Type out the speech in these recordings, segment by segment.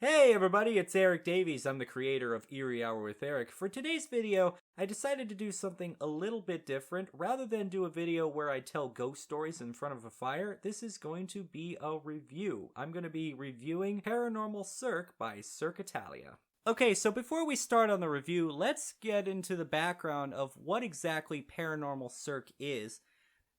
Hey everybody, it's Erich Davies. I'm the creator of Eerie Hour with Eric. For today's video, I decided to do something a little bit different. Rather than do a video where I tell ghost stories in front of a fire, this is going to be a review. I'm going to be reviewing Paranormal Cirque by Cirque Italia. Okay, so before we start on the review, let's get into the background of what exactly Paranormal Cirque is.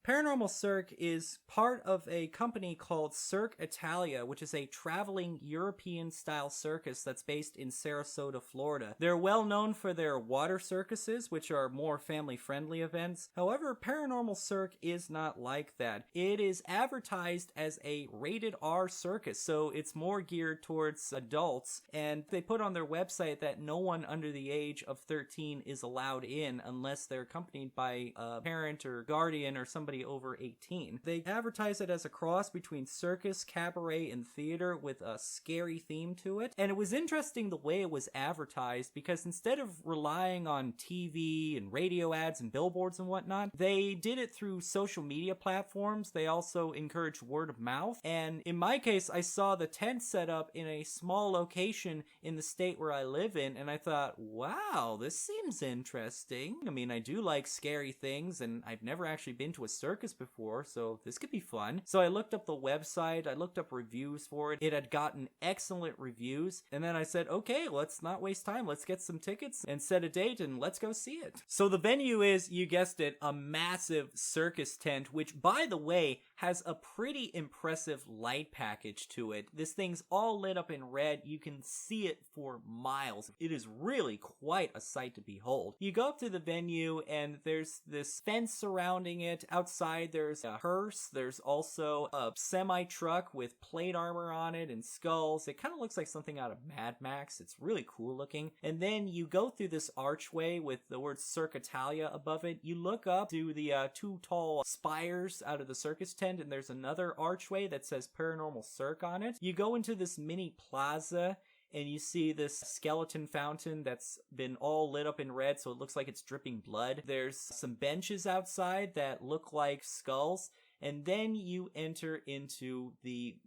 Paranormal Cirque is part of a company called Cirque Italia, which is a traveling European-style circus that's based in Sarasota, Florida. They're well known for their water circuses, which are more family-friendly events. However, Paranormal Cirque is not like that. It is advertised as a rated R circus, so it's more geared towards adults, and they put on their website that no one under the age of 13 is allowed in unless they're accompanied by a parent or guardian or somebody over 18. They advertise it as a cross between circus, cabaret, and theater with a scary theme to it. And it was interesting the way it was advertised because instead of relying on TV and radio ads and billboards and whatnot, they did it through social media platforms. They also encouraged word of mouth. And in my case, I saw the tent set up in a small location in the state where I live in, and I thought, wow, this seems interesting. I mean, I do like scary things, and I've never actually been to a circus before, so this could be fun. So I looked up the website, I looked up reviews for it. It had gotten excellent reviews, and then I said, okay, let's not waste time. Let's get some tickets and set a date and let's go see it. So the venue is, you guessed it, a massive circus tent, which, by the way, has a pretty impressive light package to it. This thing's all lit up in red. You can see it for miles. It is really quite a sight to behold. You go up to the venue and there's this fence surrounding it. Outside there's a hearse. There's also a semi-truck with plate armor on it and skulls. It kind of looks like something out of Mad Max. It's really cool looking. And then you go through this archway with the word Cirque Italia above it. You look up to the two tall spires out of the circus tent, and there's another archway that says Paranormal Cirque on it. You go into this mini plaza and you see this skeleton fountain that's been all lit up in red, so it looks like it's dripping blood. There's some benches outside that look like skulls, and then you enter into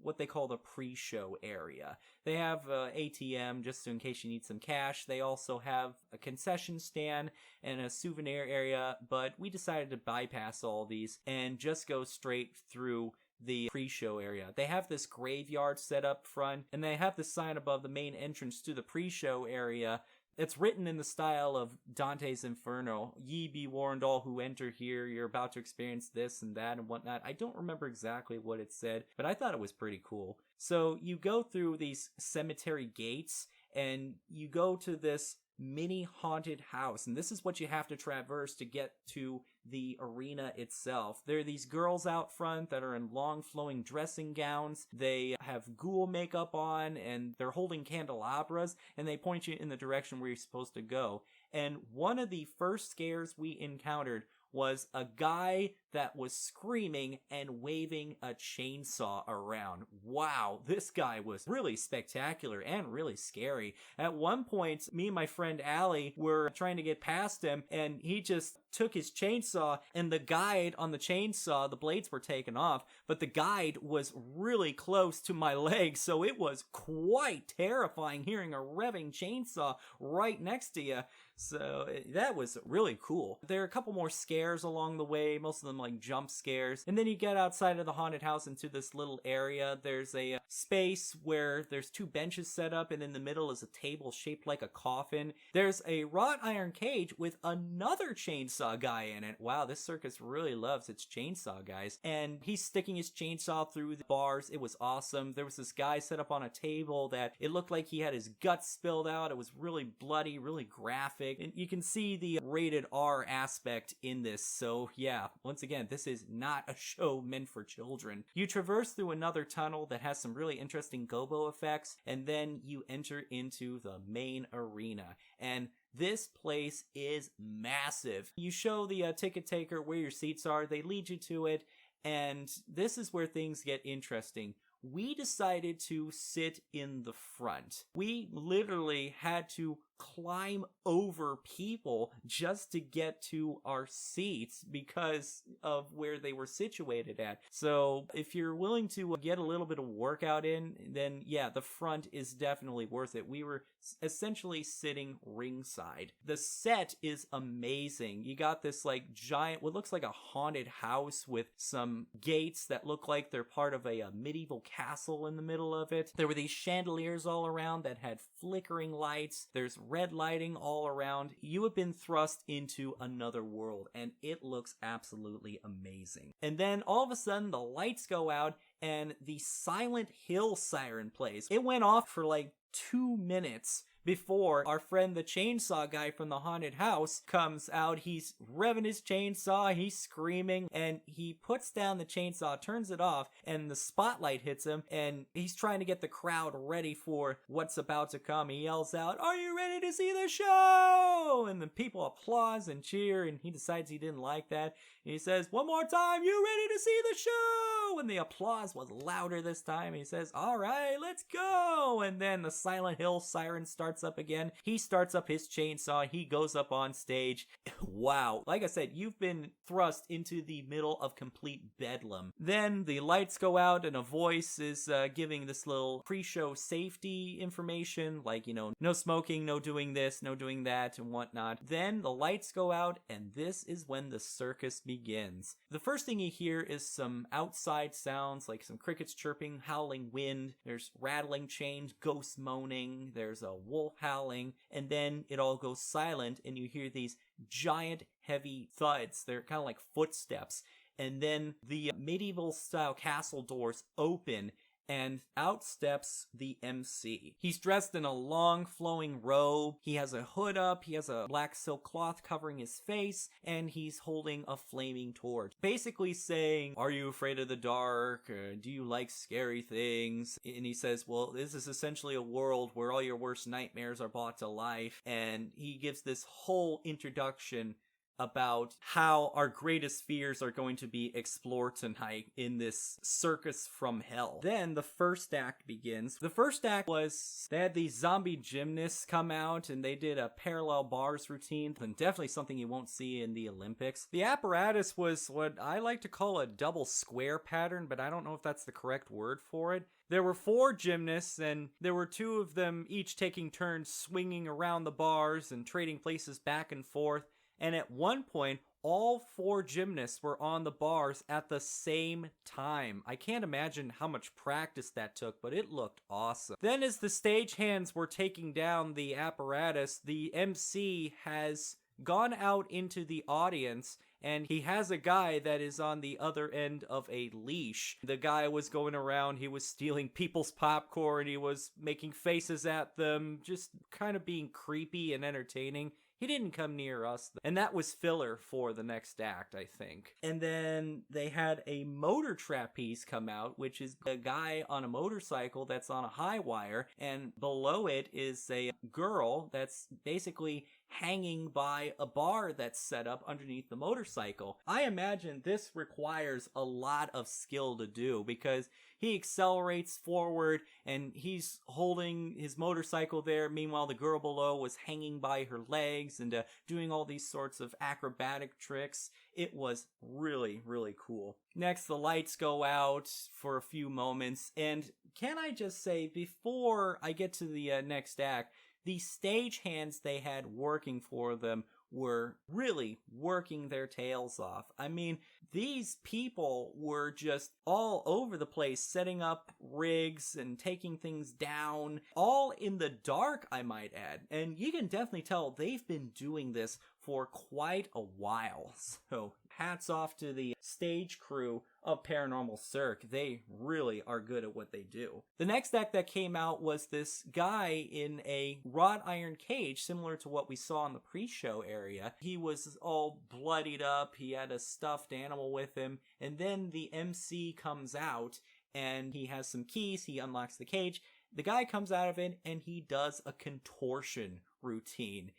what they call the pre-show area. They have a ATM just in case you need some cash. They also have a concession stand and a souvenir area, but we decided to bypass all these and just go straight through the pre-show area. They have this graveyard set up front, and they have the sign above the main entrance to the pre-show area. It's written in the style of Dante's Inferno. Ye be warned, all who enter here, you're about to experience this and that and whatnot. I don't remember exactly what it said, but I thought it was pretty cool. So you go through these cemetery gates, and you go to this mini haunted house, and this is what you have to traverse to get to the arena itself. There are these girls out front that are in long flowing dressing gowns. They have ghoul makeup on, and they're holding candelabras, and they point you in the direction where you're supposed to go. And one of the first scares we encountered was a guy that was screaming and waving a chainsaw around. Wow, this guy was really spectacular and really scary. At one point, me and my friend Allie were trying to get past him, and he just took his chainsaw, and the guide on the chainsaw, the blades were taken off, but the guide was really close to my leg, so it was quite terrifying hearing a revving chainsaw right next to you. So that was really cool. There are a couple more scares along the way, most of them like jump scares. And then you get outside of the haunted house into this little area. There's a space where there's two benches set up, and in the middle is a table shaped like a coffin. There's a wrought iron cage with another chainsaw guy in it. Wow, this circus really loves its chainsaw guys. And he's sticking his chainsaw through the bars. It was awesome. There was this guy set up on a table that it looked like he had his guts spilled out. It was really bloody, really graphic. And you can see the rated R aspect in this. So yeah, once again, this is not a show meant for children. You traverse through another tunnel that has some really interesting gobo effects, and then you enter into the main arena. And this place is massive. You show the ticket taker where your seats are, they lead you to it, and this is where things get interesting. We decided to sit in the front. We literally had to climb over people just to get to our seats because of where they were situated at. So if you're willing to get a little bit of workout in, then yeah, the front is definitely worth it. We were essentially sitting ringside. The set is amazing. You got this like giant, what looks like a haunted house with some gates that look like they're part of a medieval castle in the middle of it. There were these chandeliers all around that had flickering lights. There's red lighting all around. You have been thrust into another world, and it looks absolutely amazing. And then all of a sudden the lights go out and the Silent Hill siren plays. It went off for like 2 minutes before our friend the chainsaw guy from the haunted house comes out. He's revving his chainsaw, he's screaming, and he puts down the chainsaw, turns it off, and the spotlight hits him, and he's trying to get the crowd ready for what's about to come. He yells out, "Are you ready to see the show?" And the people applaud and cheer, and he decides he didn't like that. And he says, "One more time, you ready to see the show?" And the applause was louder this time. He says, "All right, let's go." And then the Silent Hill siren starts up again. He starts up his chainsaw. He goes up on stage. Wow. Like I said, you've been thrust into the middle of complete bedlam. Then the lights go out and a voice is giving this little pre-show safety information, like, no smoking, no doing this, no doing that, and whatnot. Then the lights go out, and this is when the circus begins. The first thing you hear is some outside sounds, like some crickets chirping, howling wind. There's rattling chains, ghosts moaning. There's a wolf howling, and then it all goes silent, and you hear these giant heavy thuds. They're kind of like footsteps, and then the medieval style castle doors open, and out steps the Emcee. He's dressed in a long flowing robe. He has a hood up. He has a black silk cloth covering his face, and he's holding a flaming torch. Basically saying, "Are you afraid of the dark? Do you like scary things?" And he says, well, this is essentially a world where all your worst nightmares are brought to life. And he gives this whole introduction about how our greatest fears are going to be explored tonight in this circus from hell. Then the first act begins. The first act was, they had these zombie gymnasts come out and they did a parallel bars routine, and definitely something you won't see in the Olympics. The apparatus was what I like to call a double square pattern, but I don't know if that's the correct word for it. There were 4 gymnasts, and there were 2 of them each taking turns swinging around the bars and trading places back and forth. And at one point, all 4 gymnasts were on the bars at the same time. I can't imagine how much practice that took, but it looked awesome. Then as the stagehands were taking down the apparatus, the MC has gone out into the audience, and he has a guy that is on the other end of a leash. The guy was going around, he was stealing people's popcorn, he was making faces at them, just kind of being creepy and entertaining. He didn't come near us, and that was filler for the next act, I think. And then they had a motor trapeze come out, which is a guy on a motorcycle that's on a high wire, and below it is a girl that's basically hanging by a bar that's set up underneath the motorcycle. I imagine this requires a lot of skill to do, because he accelerates forward and he's holding his motorcycle there. Meanwhile, the girl below was hanging by her legs and doing all these sorts of acrobatic tricks. It was really, really cool. Next, the lights go out for a few moments. And can I just say, before I get to the next act, the stagehands they had working for them were really working their tails off. I mean, these people were just all over the place, setting up rigs and taking things down, all in the dark, I might add. And you can definitely tell they've been doing this for quite a while. So hats off to the stage crew of Paranormal Cirque. They really are good at what they do. The next act that came out was this guy in a wrought iron cage, similar to what we saw in the pre-show area. He was all bloodied up. He had a stuffed animal with him. And then the MC comes out and he has some keys. He unlocks the cage. The guy comes out of it and he does a contortion routine.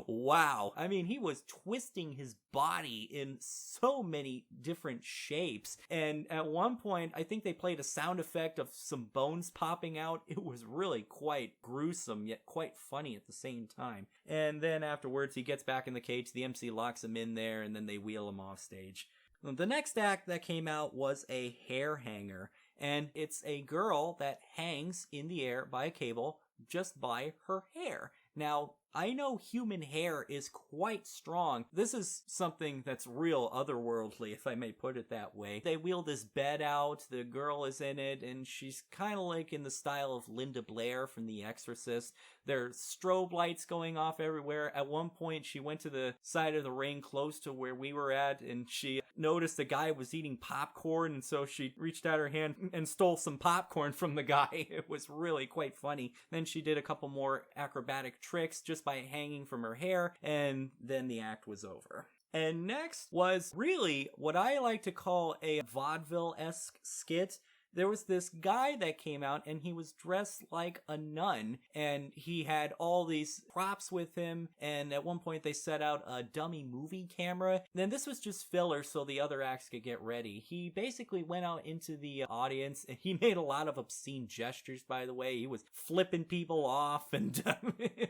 Wow. I mean, he was twisting his body in so many different shapes. And at one point, I think they played a sound effect of some bones popping out. It was really quite gruesome, yet quite funny at the same time. And then afterwards, he gets back in the cage. The MC locks him in there, and then they wheel him off stage. The next act that came out was a hair hanger. And it's a girl that hangs in the air by a cable just by her hair. Now, I know human hair is quite strong. This is something that's real otherworldly, if I may put it that way. They wheel this bed out, the girl is in it, and she's kind of like in the style of Linda Blair from The Exorcist. There's strobe lights going off everywhere. At one point, she went to the side of the ring close to where we were at, and she noticed the guy was eating popcorn, and so she reached out her hand and stole some popcorn from the guy. It was really quite funny. Then she did a couple more acrobatic tricks just by hanging from her hair, and then the act was over. And next was really what I like to call a vaudeville-esque skit. There was this guy that came out, and he was dressed like a nun, and he had all these props with him, and at one point they set out a dummy movie camera. Then this was just filler so the other acts could get ready. He basically went out into the audience, and he made a lot of obscene gestures, by the way. He was flipping people off and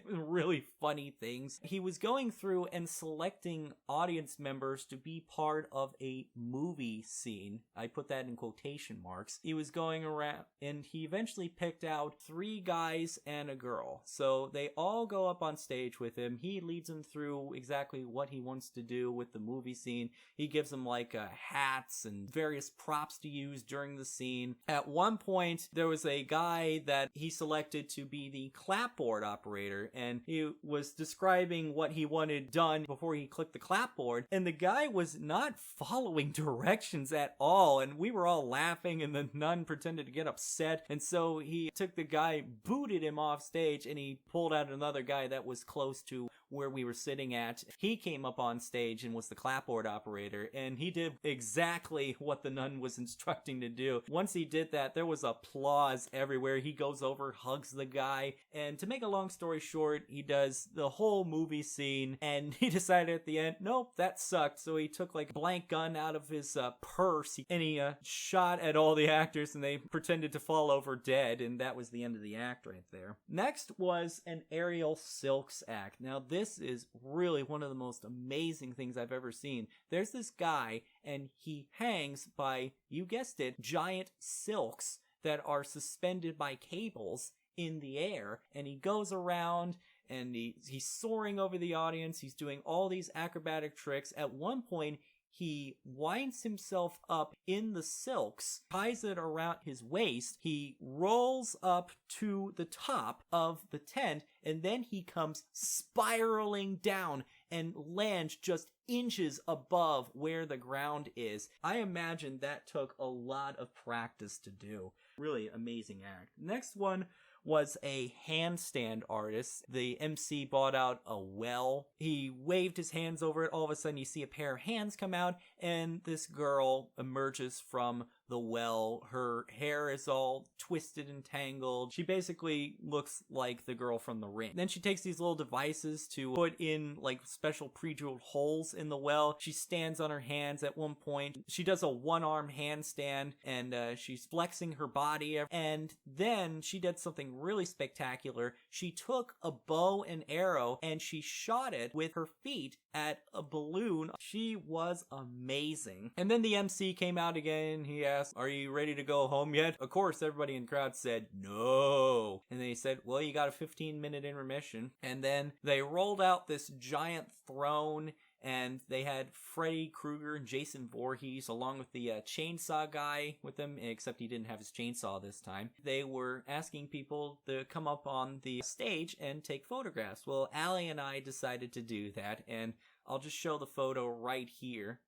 really funny things. He was going through and selecting audience members to be part of a movie scene. I put that in quotation marks. He was going around, and he eventually picked out 3 guys and a girl. So they all go up on stage with him. He leads them through exactly what he wants to do with the movie scene. He gives them like hats and various props to use during the scene. At one point, there was a guy that he selected to be the clapboard operator, and he was describing what he wanted done before he clicked the clapboard, and the guy was not following directions at all, and we were all laughing, and the nun pretended to get upset, and so he took the guy, booted him off stage, and he pulled out another guy that was close to where we were sitting at. He came up on stage and was the clapboard operator, and he did exactly what the nun was instructing to do. Once he did that, there was applause everywhere. He goes over, hugs the guy, and to make a long story short, he does the whole movie scene, and he decided at the end, nope, that sucked, so he took like a blank gun out of his purse, and he shot at all the actors, and they pretended to fall over dead, and that was the end of the act right there. Next was an Ariel Silks Act. Now this is really one of the most amazing things I've ever seen. There's this guy, and he hangs by, you guessed it, giant silks that are suspended by cables in the air, and he goes around and he's soaring over the audience. He's doing all these acrobatic tricks. At one point, he winds himself up in the silks, ties it around his waist. He rolls up to the top of the tent, and then he comes spiraling down and lands just inches above where the ground is. I imagine that took a lot of practice to do. Really amazing act. Next one was a handstand artist. The MC brought out a well. He waved his hands over it. All of a sudden, you see a pair of hands come out, and this girl emerges from the well. Her hair is all twisted and tangled. She basically looks like the girl from The Ring. Then she takes these little devices to put in like special pre-drilled holes in the well. She stands on her hands at one point. She does a one-arm handstand, and she's flexing her body. And then she did something really spectacular. She took a bow and arrow and she shot it with her feet at a balloon. She was amazing. And then the MC came out again. He asked, "Are you ready to go home yet?" Of course, everybody in the crowd said no. And then he said, "Well, you got a 15-minute intermission." And then they rolled out this giant throne, and they had Freddy Krueger and Jason Voorhees along with the chainsaw guy with them, except he didn't have his chainsaw this time. They were asking people to come up on the stage and take photographs. Well, Allie and I decided to do that, and I'll just show the photo right here.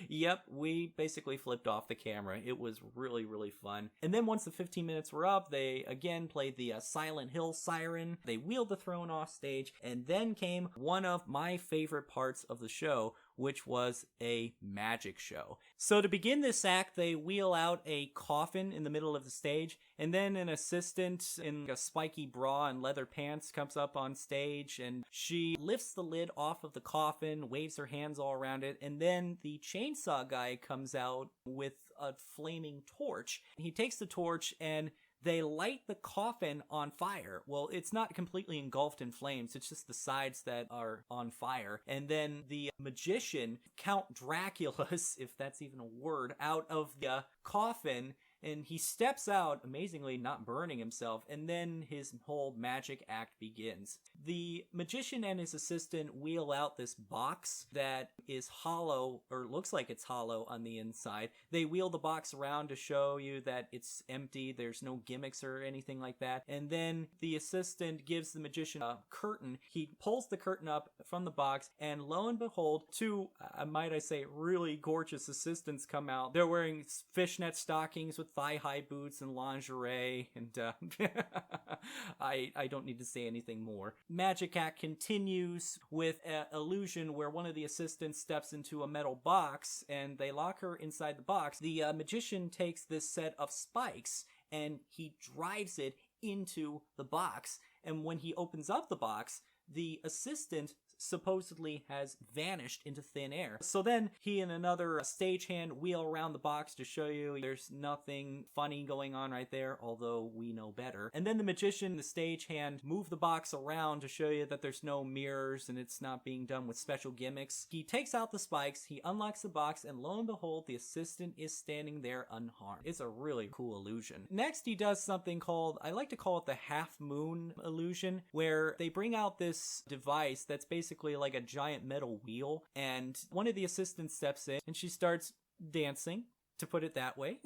Yep, we basically flipped off the camera. It was really, really fun. And then once the 15 minutes were up, they again played the Silent Hill Siren. They wheeled the throne off stage, and then came one of my favorite parts of the show, which was a magic show. So to begin this act, they wheel out a coffin in the middle of the stage, and then an assistant in a spiky bra and leather pants comes up on stage, and she lifts the lid off of the coffin, waves her hands all around it, and then the chainsaw guy comes out with a flaming torch. He takes the torch and they light the coffin on fire. Well, it's not completely engulfed in flames, it's just the sides that are on fire. And then the magician, Count Dracula's, if that's even a word, out of the coffin, and he steps out, amazingly not burning himself, and then his whole magic act begins. The magician and his assistant wheel out this box that is hollow, or looks like it's hollow on the inside. They wheel the box around to show you that it's empty, there's no gimmicks or anything like that. And then the assistant gives the magician a curtain. He pulls the curtain up from the box, and lo and behold, two, might I say, really gorgeous assistants come out. They're wearing fishnet stockings with thigh-high boots and lingerie, and I don't need to say anything more. Magic act continues with an illusion where one of the assistants steps into a metal box, and they lock her inside the box. The magician takes this set of spikes, and he drives it into the box, and when he opens up the box, the assistant supposedly has vanished into thin air. So then he and another stagehand wheel around the box to show you there's nothing funny going on right there, although we know better. And then the magician and the stagehand move the box around to show you that there's no mirrors and it's not being done with special gimmicks. He takes out the spikes, he unlocks the box, and lo and behold, the assistant is standing there unharmed. It's a really cool illusion. Next, he does something called, I like to call it the half moon illusion, where they bring out this device that's basically like a giant metal wheel, and one of the assistants steps in and she starts dancing, to put it that way.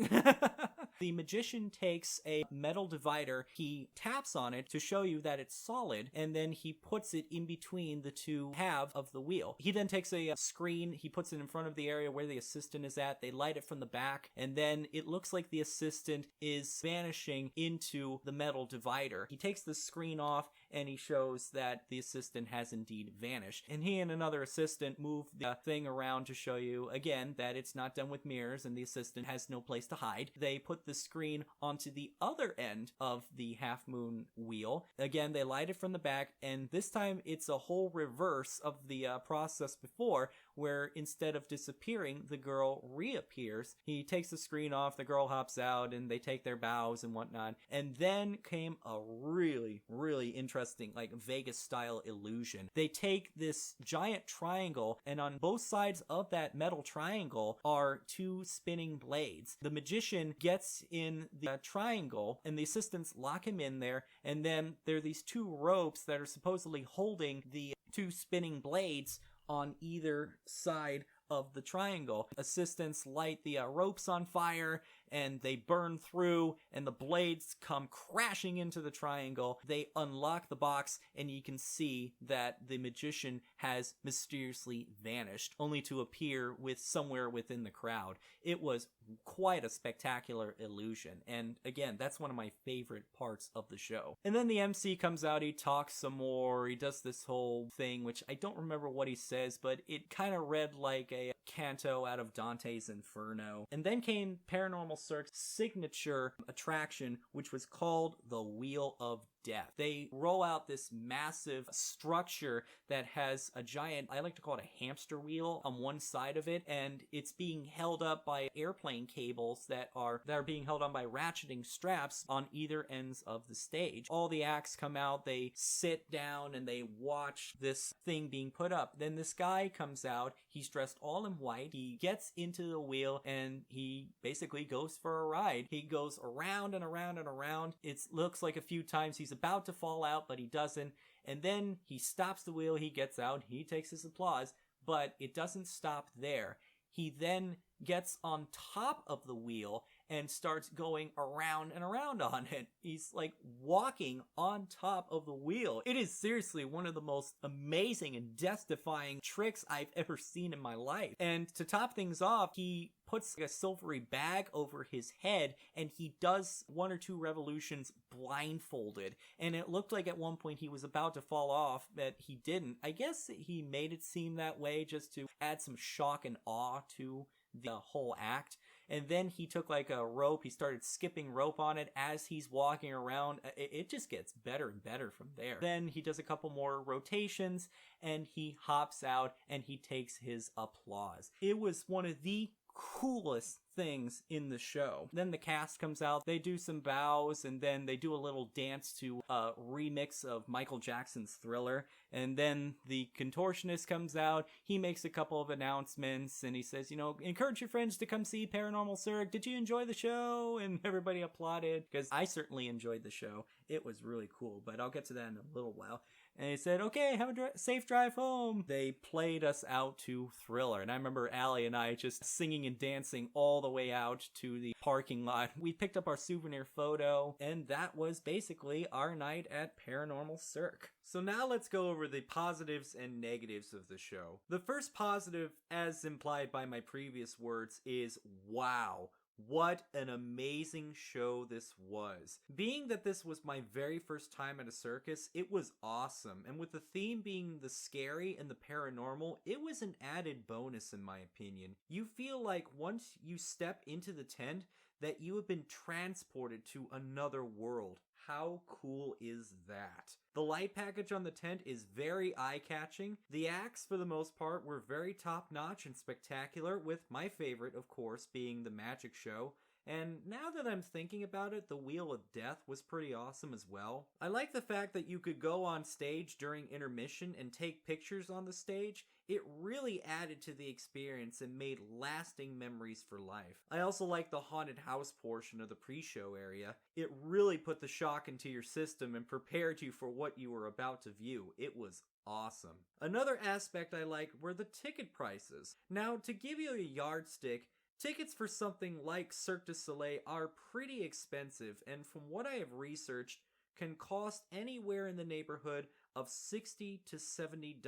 The magician takes a metal divider, he taps on it to show you that it's solid, and then he puts it in between the two halves of the wheel. He then takes a screen, he puts it in front of the area where the assistant is at, they light it from the back, and then it looks like the assistant is vanishing into the metal divider. He takes the screen off, and he shows that the assistant has indeed vanished. And he and another assistant move the thing around to show you, again, that it's not done with mirrors, and the assistant has no place to hide. They put the screen onto the other end of the half moon wheel. Again, they light it from the back, and this time it's a whole reverse of the process before, where instead of disappearing, the girl reappears. He takes the screen off, the girl hops out, and they take their bows and whatnot. And then came a really, really interesting, like Vegas-style illusion. They take this giant triangle, and on both sides of that metal triangle are two spinning blades. The magician gets in the triangle, and the assistants lock him in there, and then there are these two ropes that are supposedly holding the two spinning blades on either side of the triangle. Assistants light the ropes on fire, and they burn through, and the blades come crashing into the triangle. They unlock the box, and you can see that the magician has mysteriously vanished, only to appear with somewhere within the crowd. It was quite a spectacular illusion, and again, that's one of my favorite parts of the show. And then the Emcee comes out, he talks some more, he does this whole thing, which I don't remember what he says, but it kind of read like a canto out of Dante's Inferno. And then came Paranormal Cirque's signature attraction, which was called the Wheel of Death. They roll out this massive structure that has a giant, I like to call it a hamster wheel on one side of it, and it's being held up by airplane cables that are being held on by ratcheting straps on either ends of the stage. All the acts come out, they sit down, and they watch this thing being put up. Then this guy comes out, he's dressed all in white, he gets into the wheel, and he basically goes for a ride. He goes around and around and around. It looks like a few times he's about to fall out, but he doesn't. And then he stops the wheel, he gets out, he takes his applause, but it doesn't stop there. He then gets on top of the wheel and starts going around and around on it. He's like walking on top of the wheel. It is seriously one of the most amazing and death-defying tricks I've ever seen in my life. And to top things off, he puts a silvery bag over his head, and he does 1 or 2 revolutions blindfolded. And it looked like at one point he was about to fall off, but he didn't. I guess he made it seem that way just to add some shock and awe to the whole act. And then he took like a rope, he started skipping rope on it as he's walking around. It just gets better and better from there. Then he does a couple more rotations and he hops out and he takes his applause. It was one of the coolest things in the show. Then the cast comes out, they do some bows, and then they do a little dance to a remix of Michael Jackson's Thriller. And then the contortionist comes out, he makes a couple of announcements, and he says, you know, encourage your friends to come see Paranormal Cirque. Did you enjoy the show? And everybody applauded, because I certainly enjoyed the show. It was really cool, but I'll get to that in a little while. And he said, okay, have a safe drive home. They played us out to Thriller. And I remember Allie and I just singing and dancing all the way out to the parking lot. We picked up our souvenir photo, and that was basically our night at Paranormal Cirque. So now let's go over the positives and negatives of the show. The first positive, as implied by my previous words, is wow. What an amazing show this was. Being that this was my very first time at a circus, it was awesome. And with the theme being the scary and the paranormal, it was an added bonus in my opinion. You feel like once you step into the tent that you have been transported to another world. How cool is that? The light package on the tent is very eye-catching. The acts, for the most part, were very top-notch and spectacular, with my favorite, of course, being the magic show. And now that I'm thinking about it, the Wheel of Death was pretty awesome as well. I like the fact that you could go on stage during intermission and take pictures on the stage. It really added to the experience and made lasting memories for life. I also like the haunted house portion of the pre-show area. It really put the shock into your system and prepared you for what you were about to view. It was awesome. Another aspect I liked were the ticket prices. Now, to give you a yardstick, tickets for something like Cirque du Soleil are pretty expensive, and from what I have researched, can cost anywhere in the neighborhood of $60 to $70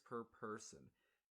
per person.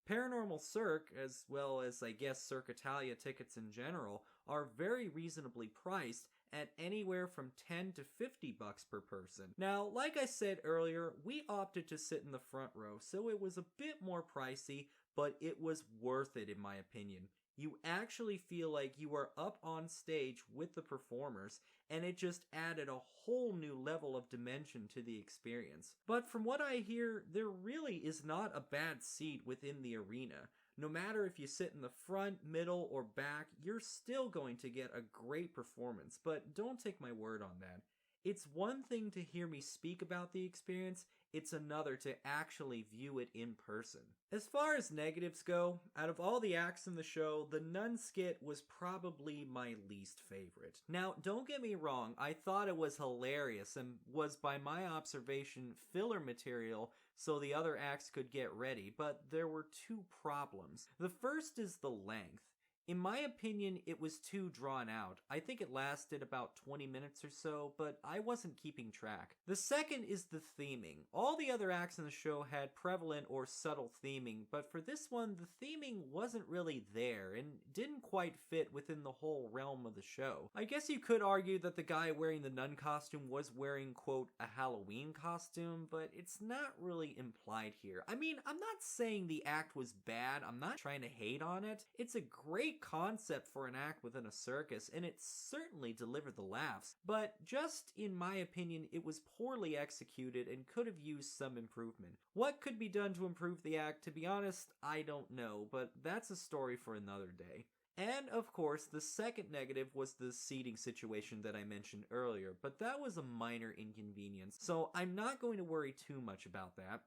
Paranormal Cirque, as well as I guess Cirque Italia tickets in general, are very reasonably priced at anywhere from $10 to $50 per person. Now, like I said earlier, we opted to sit in the front row, so it was a bit more pricey, but it was worth it in my opinion. You actually feel like you are up on stage with the performers, and it just added a whole new level of dimension to the experience. But from what I hear, there really is not a bad seat within the arena. No matter if you sit in the front, middle, or back, you're still going to get a great performance, but don't take my word on that. It's one thing to hear me speak about the experience, it's another to actually view it in person. As far as negatives go, out of all the acts in the show, the nun skit was probably my least favorite. Now, don't get me wrong, I thought it was hilarious and was, by my observation, filler material so the other acts could get ready, but there were 2 problems. The first is the length. In my opinion, it was too drawn out. I think it lasted about 20 minutes or so, but I wasn't keeping track. The second is the theming. All the other acts in the show had prevalent or subtle theming, but for this one, the theming wasn't really there and didn't quite fit within the whole realm of the show. I guess you could argue that the guy wearing the nun costume was wearing, quote, a Halloween costume, but it's not really implied here. I mean, I'm not saying the act was bad, I'm not trying to hate on it. It's a great concept for an act within a circus, and it certainly delivered the laughs, but just in my opinion, it was poorly executed and could have used some improvement. What could be done to improve the act, to be honest, I don't know, but that's a story for another day. And of course, the second negative was the seating situation that I mentioned earlier, but that was a minor inconvenience, so I'm not going to worry too much about that.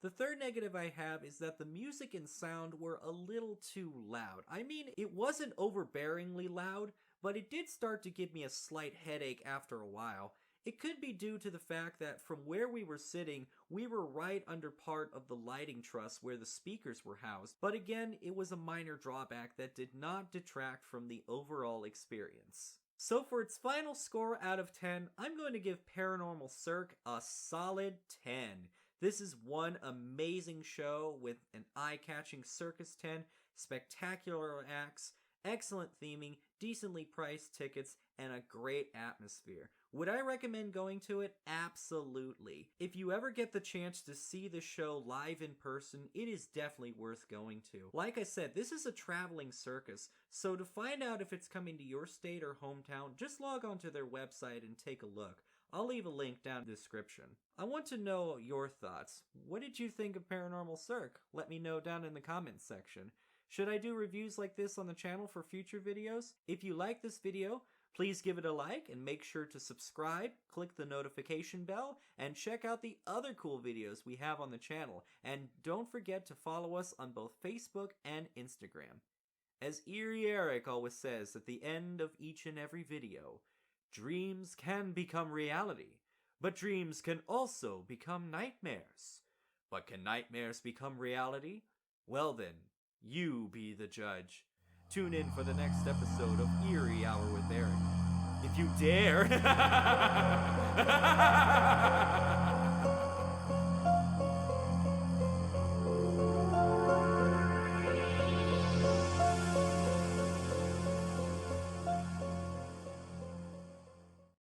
The third negative I have is that the music and sound were a little too loud. I mean, it wasn't overbearingly loud, but it did start to give me a slight headache after a while. It could be due to the fact that from where we were sitting, we were right under part of the lighting truss where the speakers were housed, but again, it was a minor drawback that did not detract from the overall experience. So for its final score out of 10, I'm going to give Paranormal Cirque a solid 10. This is one amazing show with an eye-catching circus tent, spectacular acts, Excellent theming, decently priced tickets, and a great atmosphere. Would I recommend going to it? Absolutely. If you ever get the chance to see the show live in person, it is definitely worth going to. Like I said, this is a traveling circus, so to find out if it's coming to your state or hometown, just log on to their website and take a look. I'll leave a link down in the description. I want to know your thoughts. What did you think of Paranormal Cirque? Let me know down in the comments section. Should I do reviews like this on the channel for future videos? If you like this video, please give it a like and make sure to subscribe, click the notification bell, and check out the other cool videos we have on the channel. And don't forget to follow us on both Facebook and Instagram. As Eerie Erich always says at the end of each and every video, dreams can become reality, but dreams can also become nightmares. But can nightmares become reality? Well then, you be the judge. Tune in for the next episode of Eerie Hour with Eric. If you dare!